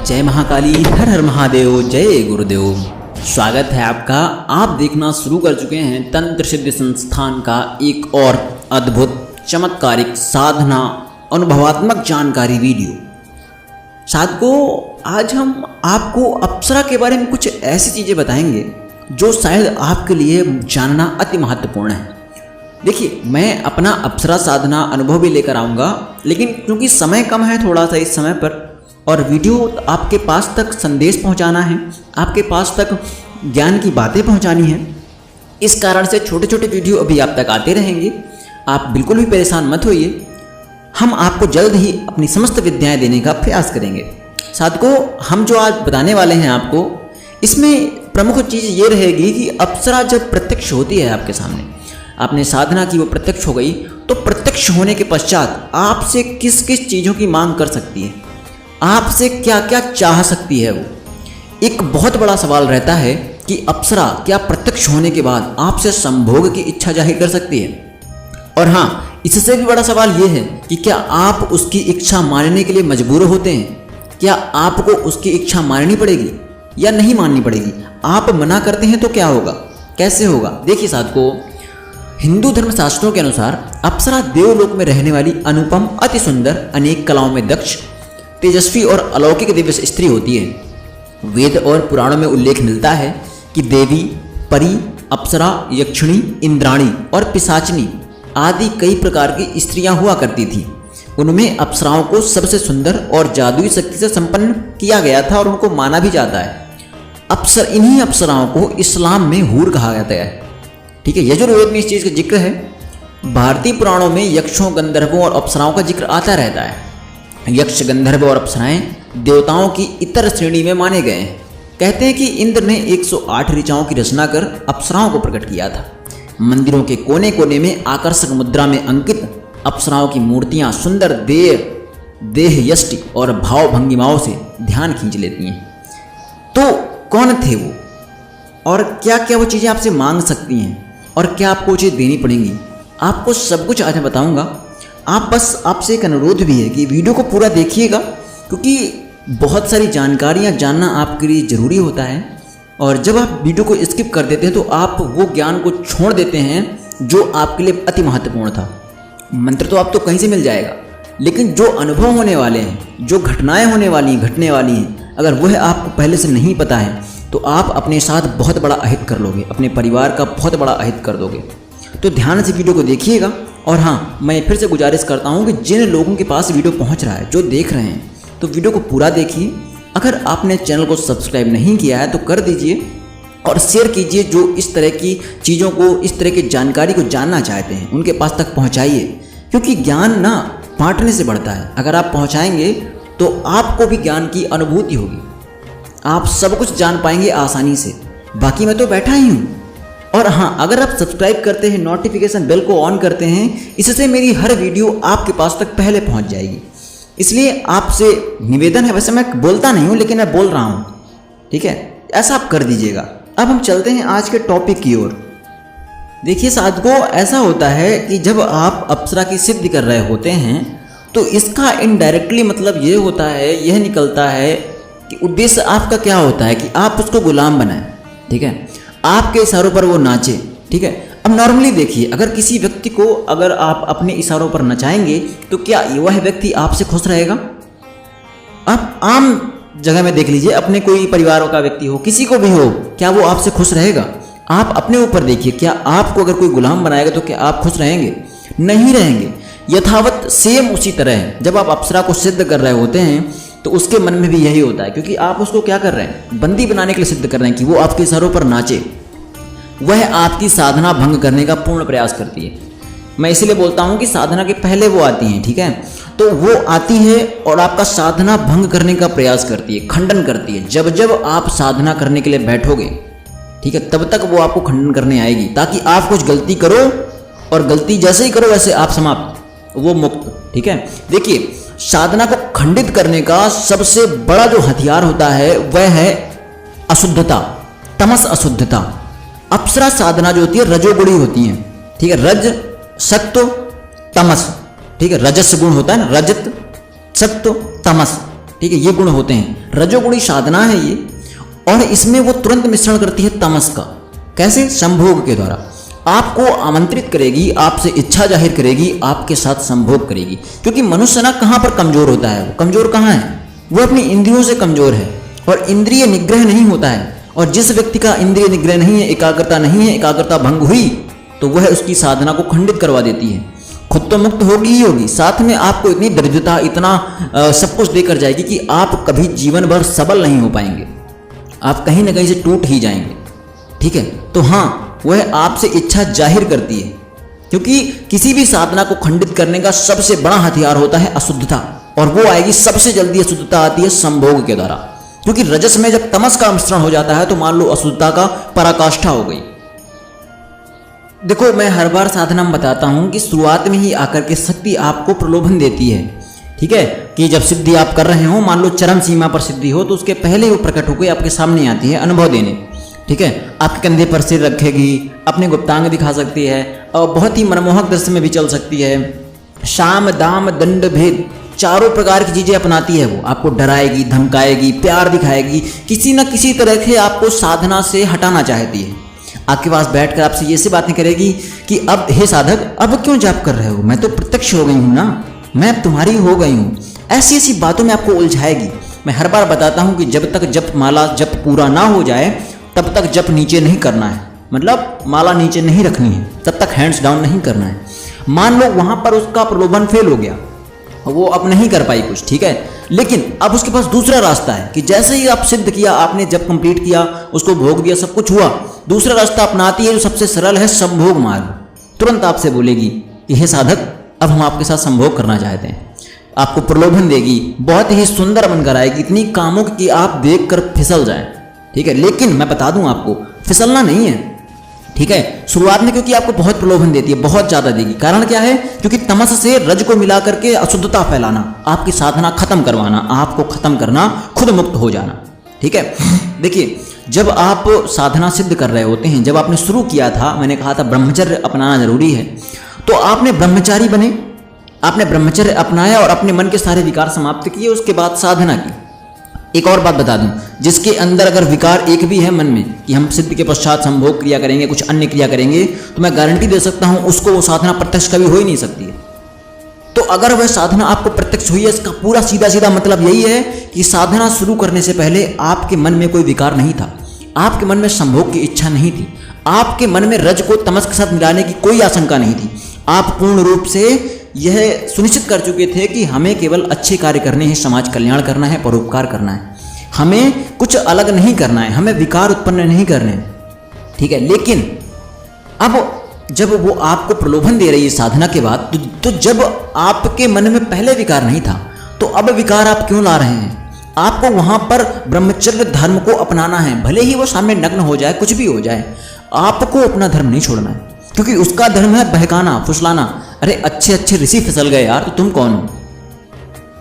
जय महाकाली, हर हर महादेव, जय गुरुदेव। स्वागत है आपका। आप देखना शुरू कर चुके हैं तंत्र सिद्धि संस्थान का एक और अद्भुत चमत्कारिक साधना अनुभवात्मक जानकारी वीडियो। साधकों, आज हम आपको अप्सरा के बारे में कुछ ऐसी चीज़ें बताएंगे जो शायद आपके लिए जानना अति महत्वपूर्ण है। देखिए, मैं अपना अप्सरा साधना अनुभव भी लेकर आऊँगा, लेकिन क्योंकि समय कम है थोड़ा सा इस समय पर, और वीडियो आपके पास तक संदेश पहुंचाना है, आपके पास तक ज्ञान की बातें पहुंचानी है, इस कारण से छोटे छोटे वीडियो अभी आप तक आते रहेंगे। आप बिल्कुल भी परेशान मत होइए, हम आपको जल्द ही अपनी समस्त विद्याएं देने का प्रयास करेंगे। साधकों, हम जो आज बताने वाले हैं आपको, इसमें प्रमुख चीज़ ये रहेगी कि अप्सरा जब प्रत्यक्ष होती है आपके सामने, आपने साधना की, वो प्रत्यक्ष हो गई, तो प्रत्यक्ष होने के पश्चात आपसे किस किस चीज़ों की मांग कर सकती है, आपसे क्या क्या चाह सकती है। वो एक बहुत बड़ा सवाल रहता है कि अप्सरा क्या प्रत्यक्ष होने के बाद आपसे संभोग की इच्छा जाहिर कर सकती है। और हाँ, इससे भी बड़ा सवाल ये है कि क्या आप उसकी इच्छा मानने के लिए मजबूर होते हैं, क्या आपको उसकी इच्छा माननी पड़ेगी या नहीं माननी पड़ेगी। आप मना करते हैं तो क्या होगा, कैसे होगा। देखिए साधकों, हिंदू धर्म शास्त्रों के अनुसार अप्सरा देवलोक में रहने वाली अनुपम, अति सुंदर, अनेक कलाओं में दक्ष, तेजस्वी और अलौकिक दिव्य स्त्री होती है। वेद और पुराणों में उल्लेख मिलता है कि देवी, परी, अप्सरा, यक्षिणी, इंद्राणी और पिशाचिनी आदि कई प्रकार की स्त्रियां हुआ करती थीं। उनमें अप्सराओं को सबसे सुंदर और जादुई शक्ति से संपन्न किया गया था और उनको माना भी जाता है। इन्हीं अप्सराओं को इस्लाम में हूर कहा जाता है। ठीक है, यजुर्वेद में इस चीज़ का जिक्र है। भारतीय पुराणों में यक्षों, गंधर्वों और अप्सराओं का जिक्र आता रहता है। यक्ष, गंधर्व और अप्सराएं देवताओं की इतर श्रेणी में माने गए हैं। कहते हैं कि इंद्र ने 108 ऋचाओं की रचना कर अप्सराओं को प्रकट किया था। मंदिरों के कोने कोने में आकर्षक मुद्रा में अंकित अप्सराओं की मूर्तियां सुंदर देह यष्टि और भाव भंगिमाओं से ध्यान खींच लेती हैं। तो कौन थे वो, और क्या क्या वो चीज़ें आपसे मांग सकती हैं, और क्या आपको चीज़ देनी पड़ेंगी, आपको सब कुछ आज मैं बताऊँगा। आप बस, आपसे एक अनुरोध भी है कि वीडियो को पूरा देखिएगा, क्योंकि बहुत सारी जानकारियाँ जानना आपके लिए ज़रूरी होता है। और जब आप वीडियो को स्किप कर देते हैं तो आप वो ज्ञान को छोड़ देते हैं जो आपके लिए अति महत्वपूर्ण था। मंत्र तो आपको कहीं से मिल जाएगा, लेकिन जो अनुभव होने वाले हैं, जो घटनाएँ होने वाली हैं, घटने वाली हैं, अगर वह आपको पहले से नहीं पता है तो आप अपने साथ बहुत बड़ा अहित कर लोगे, अपने परिवार का बहुत बड़ा अहित कर दोगे। तो ध्यान से वीडियो को देखिएगा। और हाँ, मैं फिर से गुजारिश करता हूँ कि जिन लोगों के पास वीडियो पहुँच रहा है, जो देख रहे हैं, तो वीडियो को पूरा देखिए। अगर आपने चैनल को सब्सक्राइब नहीं किया है तो कर दीजिए और शेयर कीजिए। जो इस तरह की चीज़ों को, इस तरह की जानकारी को जानना चाहते हैं, उनके पास तक पहुँचाइए, क्योंकि ज्ञान ना बांटने से बढ़ता है। अगर आप पहुँचाएंगे तो आपको भी ज्ञान की अनुभूति होगी, आप सब कुछ जान पाएंगे आसानी से। बाकी मैं तो बैठा ही हूँ। और हाँ, अगर आप सब्सक्राइब करते हैं, नोटिफिकेशन बेल को ऑन करते हैं, इससे मेरी हर वीडियो आपके पास तक पहले पहुंच जाएगी। इसलिए आपसे निवेदन है, वैसे मैं बोलता नहीं हूँ लेकिन मैं बोल रहा हूँ, ठीक है, ऐसा आप कर दीजिएगा। अब हम चलते हैं आज के टॉपिक की ओर। देखिए साधकों, ऐसा होता है कि जब आप अप्सरा की सिद्धि कर रहे होते हैं तो इसका इनडायरेक्टली मतलब ये होता है, यह निकलता है कि उद्देश्य आपका क्या होता है कि आप उसको गुलाम बनाएं। ठीक है, आपके इशारों पर वो नाचे। ठीक है, अब नॉर्मली देखिए, अगर किसी व्यक्ति को अगर आप अपने इशारों पर नचाएंगे तो क्या वह व्यक्ति आपसे खुश रहेगा। आप आम जगह में देख लीजिए, अपने कोई परिवार का व्यक्ति हो, किसी को भी हो, क्या वो आपसे खुश रहेगा। आप अपने ऊपर देखिए, क्या आपको अगर कोई गुलाम बनाएगा तो क्या आप खुश रहेंगे, नहीं रहेंगे। यथावत सेम उसी तरह है, जब आप अप्सरा को सिद्ध कर रहे होते हैं तो उसके मन में भी यही होता है, क्योंकि आप उसको क्या कर रहे हैं, बंदी बनाने के लिए सिद्ध कर रहे हैं कि वो आपके इशारों पर नाचे। वह आपकी साधना भंग करने का पूर्ण प्रयास करती है। मैं इसीलिए बोलता हूँ कि साधना के पहले वो आती हैं। ठीक है, तो वो आती है और आपका साधना भंग करने का प्रयास करती है, खंडन करती है। जब जब आप साधना करने के लिए बैठोगे, ठीक है, तब तक वो आपको खंडन करने आएगी, ताकि आप कुछ गलती करो और गलती जैसे ही करो वैसे आप समाप्त, वो मुक्त। ठीक है, देखिए, साधना को खंडित करने का सबसे बड़ा जो हथियार होता है वह है अशुद्धता, तमस अशुद्धता। अप्सरा साधना जो होती है रजोगुणी होती है। ठीक है, रज सत्व तमस, ठीक है, रजस गुण होता है ना, रजत सत्व तमस, ठीक है, ये गुण होते हैं। रजोगुणी साधना है ये, और इसमें वो तुरंत मिश्रण करती है तमस का। कैसे? संभोग के द्वारा आपको आमंत्रित करेगी, आपसे इच्छा जाहिर करेगी, आपके साथ संभोग करेगी। क्योंकि मनुष्य ना कहाँ पर कमजोर होता है, वो कमजोर कहाँ है, वो अपनी इंद्रियों से कमजोर है, और इंद्रिय निग्रह नहीं होता है। और जिस व्यक्ति का इंद्रिय निग्रह नहीं है, एकाग्रता नहीं है, एकाग्रता भंग हुई तो वह उसकी साधना को खंडित करवा देती है। खुद तो मुक्त होगी ही होगी, साथ में आपको इतनी दरिद्रता, इतना सब कुछ देकर जाएगी कि आप कभी जीवन भर सबल नहीं हो पाएंगे, आप कहीं ना कहीं से टूट ही जाएंगे। ठीक है, तो हाँ, वह आपसे इच्छा जाहिर करती है, क्योंकि किसी भी साधना को खंडित करने का सबसे बड़ा हथियार होता है अशुद्धता, और वो आएगी सबसे जल्दी, अशुद्धता आती है संभोग के द्वारा। क्योंकि रजस में जब तमस का मिश्रण हो जाता है तो मान लो अशुद्धता का पराकाष्ठा हो गई। देखो, मैं हर बार साधना में बताता हूं कि शुरुआत में ही आकर के शक्ति आपको प्रलोभन देती है। ठीक है, कि जब सिद्धि आप कर रहे हो, मान लो चरम सीमा पर सिद्धि हो, तो उसके पहले वो प्रकट होकर आपके सामने आती है अनुभव देने। ठीक है, आपके कंधे पर सिर रखेगी, अपने गुप्तांग दिखा सकती है, और बहुत ही मनमोहक दृश्य में भी चल सकती है। शाम दाम दंड भेद चारों प्रकार की चीजें अपनाती है वो, आपको डराएगी, धमकाएगी, प्यार दिखाएगी, किसी न किसी तरह से आपको साधना से हटाना चाहती है। आपके पास बैठकर आपसे ये सी बातें करेगी कि अब हे साधक, अब क्यों जाप कर रहे हो, मैं तो प्रत्यक्ष हो गई हूँ ना, मैं अब तुम्हारी हो गई हूँ। ऐसी ऐसी बातों में आपको उलझाएगी। मैं हर बार बताता हूँ कि जब तक जप माला जप पूरा ना हो जाए तब तक जप नीचे नहीं करना है, मतलब माला नीचे नहीं रखनी है, तब तक हैंड्स डाउन नहीं करना है। मान लो वहां पर उसका प्रलोभन फेल हो गया, वो अब नहीं कर पाई कुछ, ठीक है, लेकिन अब उसके पास दूसरा रास्ता है कि जैसे ही आप सिद्ध किया, आपने जब कंप्लीट किया, उसको भोग दिया, सब कुछ हुआ, दूसरा रास्ता अपनाती है जो सबसे सरल है, संभोग मार्ग। तुरंत आपसे बोलेगी कि हे साधक, अब हम आपके साथ संभोग करना चाहते हैं। आपको प्रलोभन देगी, बहुत ही सुंदर बनकर आएगी, इतनी कामुक कि आप देखकर फिसल जाएं। ठीक है, लेकिन मैं बता दूं आपको, फिसलना नहीं है। ठीक है, शुरुआत में क्योंकि आपको बहुत प्रलोभन देती है, बहुत ज्यादा देगी। कारण क्या है? क्योंकि तमस से रज को मिला करके अशुद्धता फैलाना, आपकी साधना खत्म करवाना, आपको खत्म करना, खुद मुक्त हो जाना। ठीक है, देखिए, जब आप साधना सिद्ध कर रहे होते हैं, जब आपने शुरू किया था, मैंने कहा था ब्रह्मचर्य अपनाना जरूरी है, तो आपने ब्रह्मचारी बने, आपने ब्रह्मचर्य अपनाया और अपने मन के सारे विकार समाप्त किए, उसके बाद साधना की। एक और बात बता दूं, जिसके अंदर अगर विकार एक भी है मन में कि हम सिद्ध के पश्चात संभोग क्रिया करेंगे, कुछ अन्य क्रिया करेंगे, तो मैं गारंटी दे सकता हूं उसको वो साधना प्रत्यक्ष कभी हो ही नहीं सकती है। तो अगर वह साधना आपको प्रत्यक्ष हुई है, इसका पूरा सीधा सीधा मतलब यही है कि साधना शुरू करने से पहले आपके मन में कोई विकार नहीं था, आपके मन में संभोग की इच्छा नहीं थी, आपके मन में रज को तमस के साथ मिलाने की कोई आशंका नहीं थी। आप पूर्ण रूप से यह सुनिश्चित कर चुके थे कि हमें केवल अच्छे कार्य करने हैं, समाज कल्याण करना है, परोपकार करना है, हमें कुछ अलग नहीं करना है, हमें विकार उत्पन्न नहीं करने हैं। ठीक है, लेकिन अब जब वो आपको प्रलोभन दे रही है साधना के बाद, तो जब आपके मन में पहले विकार नहीं था, तो अब विकार आप क्यों ला रहे हैं? आपको वहां पर ब्रह्मचर्य धर्म को अपनाना है, भले ही वो सामने नग्न हो जाए, कुछ भी हो जाए, आपको अपना धर्म नहीं छोड़ना है, क्योंकि उसका धर्म है बहकाना, फुसलाना। अरे अच्छे अच्छे ऋषि फिसल गए यार, तो तुम कौन हो?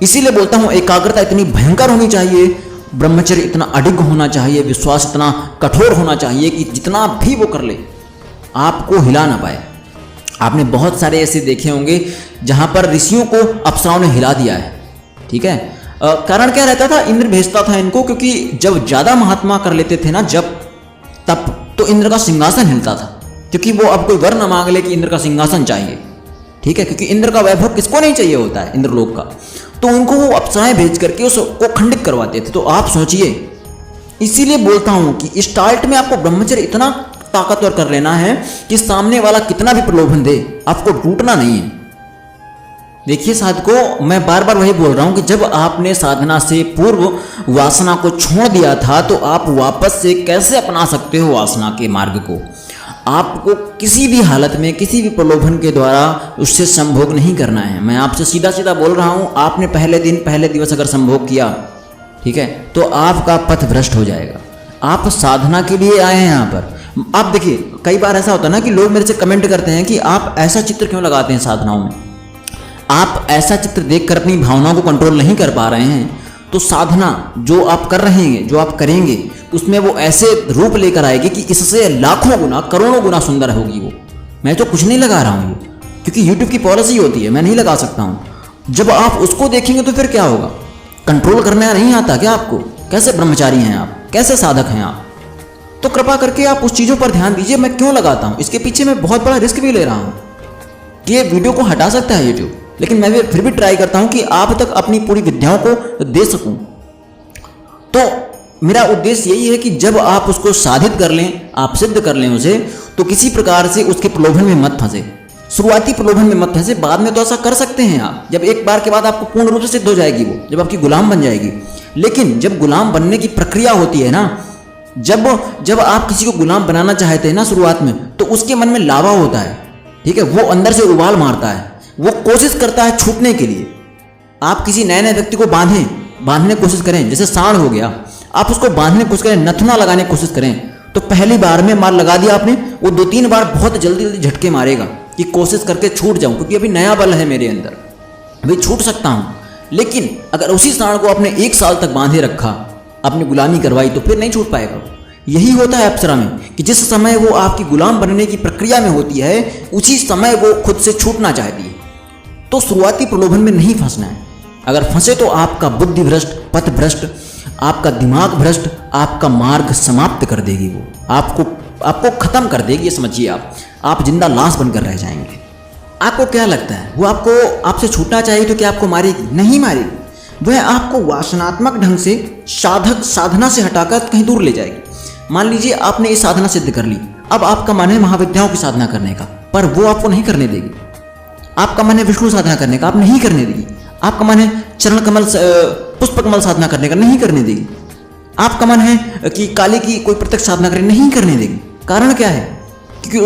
इसीलिए बोलता हूं, एकाग्रता इतनी भयंकर होनी चाहिए, ब्रह्मचर्य इतना अडिग होना चाहिए, विश्वास इतना कठोर होना चाहिए कि जितना भी वो कर ले आपको हिला ना पाए। आपने बहुत सारे ऐसे देखे होंगे जहां पर ऋषियों को अप्सराओं ने हिला दिया है। ठीक है, कारण क्या रहता था? इंद्र भेजता था इनको, क्योंकि जब ज्यादा महात्मा कर लेते थे ना जब तब, तो इंद्र का सिंहासन हिलता था, क्योंकि वो अब कोई वर न मांग ले कि इंद्र का सिंहासन चाहिए। ठीक है, क्योंकि इंद्र का वैभव किसको नहीं चाहिए होता है, इंद्रलोक का, तो उनको वो अप्सराएं भेज करके उसको खंडित करवाते थे। तो आप सोचिए, इसीलिए बोलता हूं कि स्टार्ट में आपको ब्रह्मचर्य इतना ताकतवर कर लेना है कि सामने वाला कितना भी प्रलोभन दे, आपको टूटना नहीं है। देखिए साधको, मैं बार बार वही बोल रहा हूं कि जब आपने साधना से पूर्व वासना को छोड़ दिया था, तो आप वापस से कैसे अपना सकते हो वासना के मार्ग को? आपको किसी भी हालत में, किसी भी प्रलोभन के द्वारा उससे संभोग नहीं करना है। मैं आपसे सीधा सीधा बोल रहा हूं, आपने पहले दिन पहले दिवस अगर संभोग किया, ठीक है, तो आपका पथ भ्रष्ट हो जाएगा। आप साधना के लिए आए हैं यहाँ पर। आप देखिए, कई बार ऐसा होता है ना कि लोग मेरे से कमेंट करते हैं कि आप ऐसा चित्र क्यों लगाते हैं साधनाओं में, आप ऐसा चित्र देखकर अपनी भावनाओं को कंट्रोल नहीं कर पा रहे हैं, तो साधना जो आप कर रहे हैं, जो आप करेंगे, उसमें वो ऐसे रूप लेकर आएगी कि इससे लाखों गुना, करोड़ों गुना सुंदर होगी वो। मैं तो कुछ नहीं लगा रहा हूँ, क्योंकि यूट्यूब की पॉलिसी होती है, मैं नहीं लगा सकता हूँ। जब आप उसको देखेंगे तो फिर क्या होगा? कंट्रोल करना नहीं आता क्या आपको? कैसे ब्रह्मचारी हैं आप, कैसे साधक हैं आप? तो कृपा करके आप उस चीज़ों पर ध्यान दीजिए। मैं क्यों लगाता हूँ, इसके पीछे मैं बहुत बड़ा रिस्क भी ले रहा हूँ कि ये वीडियो को हटा सकता है यूट्यूब, लेकिन मैं फिर भी ट्राई करता हूँ कि आप तक अपनी पूरी विद्याओं को दे सकूँ। तो मेरा उद्देश्य यही है कि जब आप उसको साधित कर लें, आप सिद्ध कर लें उसे, तो किसी प्रकार से उसके प्रलोभन में मत फंसे। शुरुआती प्रलोभन में मत फंसे, बाद में तो ऐसा कर सकते हैं आप, जब एक बार के बाद आपको पूर्ण रूप से सिद्ध हो जाएगी वो, जब आपकी गुलाम बन जाएगी। लेकिन जब गुलाम बनने की प्रक्रिया होती है ना, जब आप किसी को गुलाम बनाना चाहते हैं ना शुरुआत में, तो उसके मन में लावा होता है, ठीक है, वो अंदर से उबाल मारता है, वो कोशिश करता है छूटने के लिए। आप किसी नए व्यक्ति को बांधने की कोशिश करें, जैसे सांड हो गया, आप उसको बांधने की कोशिश करें, नथुना लगाने की कोशिश करें, तो पहली बार में मार लगा दिया आपने, वो 2-3 बार बहुत जल्दी झटके मारेगा कि कोशिश करके छूट जाऊं, क्योंकि अभी नया बल है मेरे अंदर, अभी छूट सकता हूं। लेकिन अगर उसी सांड को आपने 1 साल तक बांधे रखा, अपनी गुलामी करवाई, तो फिर नहीं छूट पाएगा। यही होता है अप्सरा में कि जिस समय वो आपकी गुलाम बनने की प्रक्रिया में होती है, उसी समय वो खुद से छूटना चाहती है। तो शुरुआती प्रलोभन में नहीं फंसना है। अगर फंसे तो आपका बुद्धि भ्रष्ट, पथ भ्रष्ट, आपका दिमाग भ्रष्ट, आपका मार्ग समाप्त कर देगी वो, आपको खत्म कर देगी, ये समझिए आप जिंदा लाश बनकर रह जाएंगे। आपको क्या लगता है, वो आपसे छूटना चाहिए तो क्या आपको मारेगी? नहीं मारेगी। वह आपको वासनात्मक ढंग से साधना से हटाकर कहीं दूर ले जाएगी। मान लीजिए आपने ये साधना सिद्ध कर ली, अब आपका मन है महाविद्याओं की साधना करने का, पर वो आपको नहीं करने देगी। आपका मन है विष्णु साधना करने का, आप नहीं करने देगी। आपका मन है चरण कमल पुष्प कमल साधना करने का, नहीं करने देगी। आपका मन है कि काली की कोई प्रत्यक्ष साधना करें, नहीं करने देगी। कारण क्या है? क्योंकि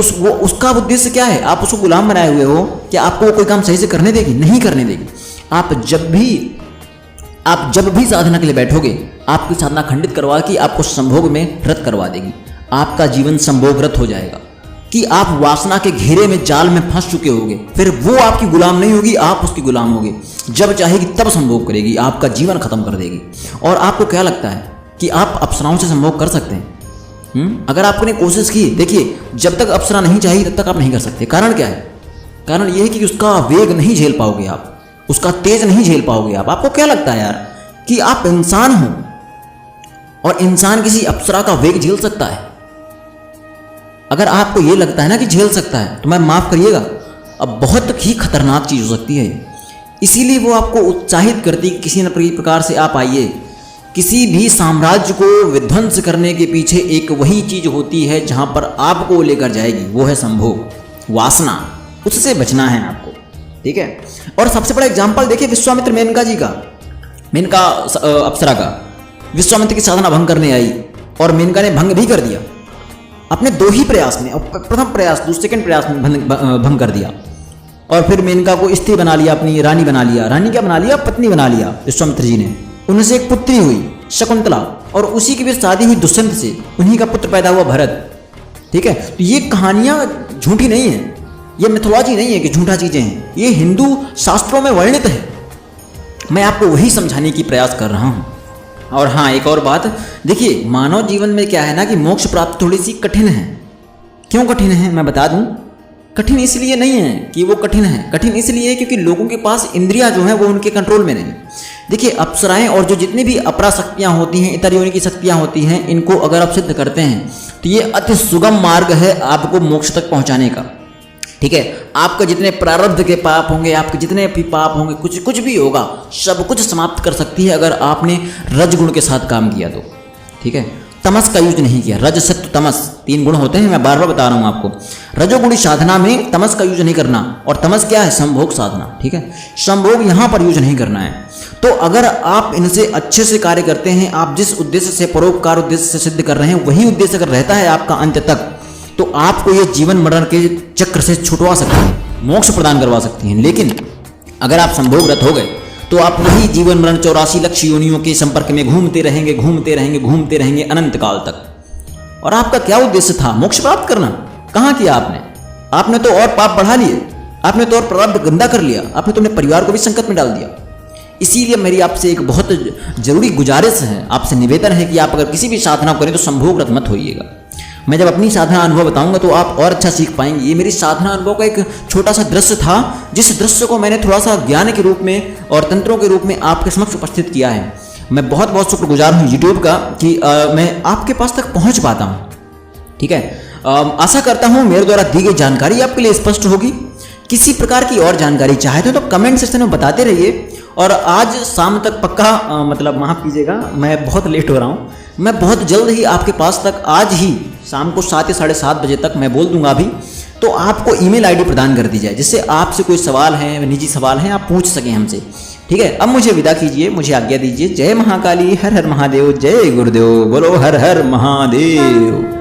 उसका उद्देश्य क्या है? आप उसको गुलाम बनाए हुए हो कि आपको वो कोई काम सही से करने देगी? नहीं करने देगी। आप जब भी साधना के लिए बैठोगे, आपकी साधना खंडित करवा के आपको संभोग में रत करवा देगी। आपका जीवन संभोग रत हो जाएगा कि आप वासना के घेरे में, जाल में फंस चुके होगे। फिर वो आपकी गुलाम नहीं होगी, आप उसकी गुलाम होगे। जब चाहेगी तब संभोग करेगी, आपका जीवन खत्म कर देगी। और आपको क्या लगता है कि आप अप्सराओं से संभोग कर सकते हैं? अगर आपने कोशिश की, देखिए जब तक अप्सरा नहीं चाहिए तब तक आप नहीं कर सकते। कारण क्या है? कारण यह है कि उसका वेग नहीं झेल पाओगे आप, उसका तेज नहीं झेल पाओगे आप। आपको क्या लगता है यार कि आप इंसान हो और इंसान किसी अप्सरा का वेग झेल सकता है? अगर आपको ये लगता है ना कि झेल सकता है, तो मैं माफ करिएगा, अब बहुत ही खतरनाक चीज हो सकती है। इसीलिए वो आपको उत्साहित करती कि किसी न प्रकार से आप आइए। किसी भी साम्राज्य को विध्वंस करने के पीछे एक वही चीज होती है जहां पर आपको लेकर जाएगी, वो है संभोग, वासना। उससे बचना है आपको, ठीक है। और सबसे बड़ा एग्जाम्पल देखिए विश्वामित्र मेनका जी का, मेनका अप्सरा का। विश्वामित्र की साधना भंग करने आई और मेनका ने भंग भी कर दिया अपने 2 ही प्रयास में। प्रथम प्रयास, सेकंड प्रयास में भंग कर दिया। और फिर मेनका को स्त्री बना लिया, अपनी रानी बना लिया। रानी क्या बना लिया? पत्नी बना लिया विश्वामित्र जी ने। उनसे से एक पुत्री हुई शकुंतला, और उसी की भी शादी हुई दुष्यंत से। उन्हीं का पुत्र पैदा हुआ भरत, ठीक है। तो ये कहानियां झूठी नहीं है, ये मिथोलॉजी नहीं है कि झूठा चीजें हैं, ये हिंदू शास्त्रों में वर्णित है। मैं आपको वही समझाने की प्रयास कर रहा हूं। और हाँ, एक और बात देखिए, मानव जीवन में क्या है ना कि मोक्ष प्राप्ति थोड़ी सी कठिन है। क्यों कठिन है मैं बता दूं। कठिन इसलिए नहीं है कि वो कठिन है, कठिन इसलिए है क्योंकि लोगों के पास इंद्रियां जो हैं वो उनके कंट्रोल में नहीं। देखिए अप्सराएं और जो जितनी भी अपरा शक्तियां होती हैं, इतर योनि की शक्तियां होती हैं, इनको अगर आप सिद्ध करते हैं तो ये अति सुगम मार्ग है आपको मोक्ष तक पहुंचाने का, ठीक है। आपके जितने प्रारब्ध के पाप होंगे, आपके जितने भी पाप होंगे, कुछ भी होगा, सब कुछ समाप्त कर सकती है अगर आपने रजगुण के साथ काम किया तो, ठीक है। तमस का यूज नहीं किया। रज सत्व तमस 3 गुण होते हैं, मैं बार बार बता रहा हूं आपको। रजोगुणी साधना में तमस का यूज नहीं करना। और तमस क्या है? संभोग साधना, ठीक है। संभोग यहां पर यूज नहीं करना है। तो अगर आप इनसे अच्छे से कार्य करते हैं, आप जिस उद्देश्य से, परोपकार उद्देश्य से सिद्ध कर रहे हैं, वही उद्देश्य अगर रहता है आपका अंत तक, तो आपको ये जीवन मरण के चक्र से छुटवा सकती है, मोक्ष प्रदान करवा सकती हैं। लेकिन अगर आप संभोगरत हो गए तो आप वही जीवन मरण 84 लक्ष योनियों के संपर्क में घूमते रहेंगे अनंत काल तक। और आपका क्या उद्देश्य था? मोक्ष प्राप्त करना। कहां किया आपने तो और पाप बढ़ा लिए, आपने तो और प्रारब्ध गंदा कर लिया, आपने तो अपने परिवार को भी संकट में डाल दिया। इसीलिए मेरी आपसे एक बहुत जरूरी गुजारिश है, आपसे निवेदन है कि आप अगर किसी भी साधना करें तो संभोगरत मत होइएगा। मैं जब अपनी साधना अनुभव बताऊंगा तो आप और अच्छा सीख पाएंगे। ये मेरी साधना अनुभव का एक छोटा सा दृश्य था, जिस दृश्य को मैंने थोड़ा सा ज्ञान के रूप में और तंत्रों के रूप में आपके समक्ष उपस्थित किया है। मैं बहुत बहुत शुक्रगुजार हूँ यूट्यूब का कि मैं आपके पास तक पहुँच पाता हूँ। ठीक है, आशा करता हूँ मेरे द्वारा दी गई जानकारी आपके लिए स्पष्ट होगी। किसी प्रकार की और जानकारी चाहते हो तो कमेंट सेक्शन में बताते रहिए। और आज शाम तक पक्का मतलब माफ़ कीजिएगा, मैं बहुत लेट हो रहा हूँ। मैं बहुत जल्द ही आपके पास तक आज ही शाम को 7 या 7:30 बजे तक मैं बोल दूंगा अभी, तो आपको ईमेल आईडी प्रदान कर दी जाए, जिससे आपसे कोई सवाल है, निजी सवाल हैं, आप पूछ सकें हमसे। ठीक है, अब मुझे विदा कीजिए, मुझे आज्ञा दीजिए। जय महाकाली, हर हर महादेव, जय गुरुदेव, बोलो हर हर महादेव।